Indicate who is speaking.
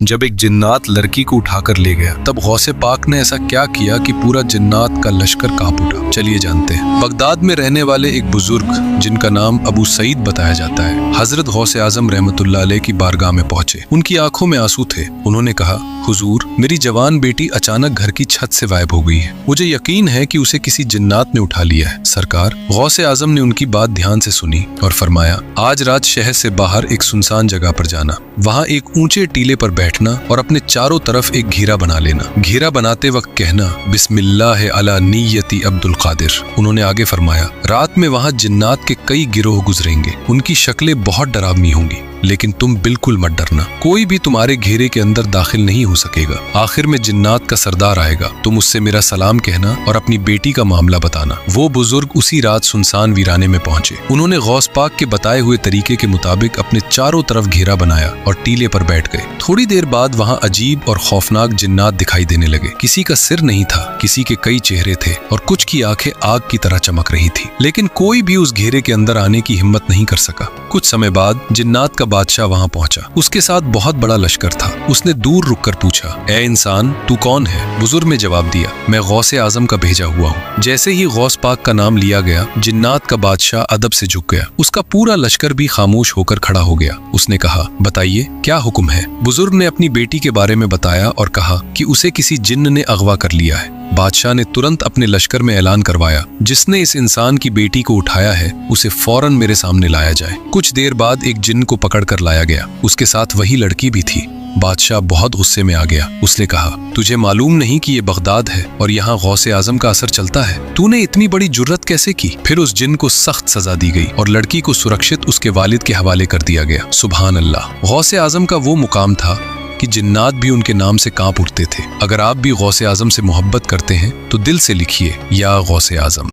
Speaker 1: जब एक जिन्नात लड़की को उठाकर ले गया तब गौसे पाक ने ऐसा क्या किया कि पूरा जिन्नात का लश्कर कांप उठा। चलिए जानते हैं। बगदाद में रहने वाले एक बुजुर्ग जिनका नाम अबू सईद बताया जाता है, हजरत गौसे आजम रहमतुल्लाह अलैह की बारगाह में पहुंचे। उनकी आंखों में आंसू थे। उन्होंने कहा, हुजूर, मेरी जवान बेटी अचानक घर की छत से गायब हो गई है। मुझे यकीन है कि उसे किसी जिन्नात ने उठा लिया है। सरकार गौसे आजम ने उनकी बात ध्यान से सुनी और फरमाया, आज रात शहर से बाहर एक सुनसान जगह पर जाना, वहाँ एक ऊंचे टीले पर बैठना और अपने चारों तरफ एक घेरा बना लेना। घेरा बनाते वक्त कहना, बिस्मिल्लाह अला नियति अब्दुल कादिर। उन्होंने आगे फरमाया, रात में वहाँ जिन्नात के कई गिरोह गुजरेंगे। उनकी शक्लें बहुत डरावनी होंगी, लेकिन तुम बिल्कुल मत डरना। कोई भी तुम्हारे घेरे के अंदर दाखिल नहीं हो सकेगा। आखिर में जिन्नात का सरदार आएगा, तुम उससे मेरा सलाम कहना और अपनी बेटी का मामला बताना। वो बुजुर्ग उसी रात सुनसान वीराने में पहुंचे। उन्होंने गौस पाक के बताए हुए तरीके के मुताबिक अपने चारों तरफ घेरा बनाया और टीले पर बैठ गए। थोड़ी देर बाद वहाँ अजीब और खौफनाक जिन्नात दिखाई देने लगे। किसी का सिर नहीं था, किसी के कई चेहरे थे और कुछ की आंखें आग की तरह चमक रही थी, लेकिन कोई भी उस घेरे के अंदर आने की हिम्मत नहीं कर सका। कुछ समय बाद जिन्नात का बादशाह वहां पहुंचा। उसके साथ बहुत बड़ा लश्कर था। उसने दूर रुककर पूछा, ए इंसान, तू कौन है? बुजुर्ग ने जवाब दिया, मैं गौसे आजम का भेजा हुआ हूँ। जैसे ही गौस पाक का नाम लिया गया, जिन्नात का बादशाह अदब से झुक गया। उसका पूरा लश्कर भी खामोश होकर खड़ा हो गया। उसने कहा, बताइए क्या हुक्म है? बुजुर्ग ने अपनी बेटी के बारे में बताया और कहा कि उसे किसी जिन्न ने अगवा कर लिया है। बादशाह ने तुरंत अपने लश्कर में ऐलान करवाया, जिसने इस इंसान की बेटी को उठाया है उसे फौरन मेरे सामने लाया जाए। कुछ देर बाद एक जिन्न को पकड़कर लाया गया। उसके साथ वही लड़की भी थी। बादशाह बहुत गुस्से में आ गया। उसने कहा, तुझे मालूम नहीं कि ये बगदाद है और यहाँ गौसे आजम का असर चलता है? तूने इतनी बड़ी जुर्रत कैसे की? फिर उस जिन्न को सख्त सजा दी गई और लड़की को सुरक्षित उसके वालिद के हवाले कर दिया गया। सुभान अल्लाह। गौसे आजम का वो मुकाम था कि जिन्नात भी उनके नाम से कांप उठते थे। अगर आप भी गौसे आजम से मोहब्बत करते हैं तो दिल से लिखिए, या गौसे आजम।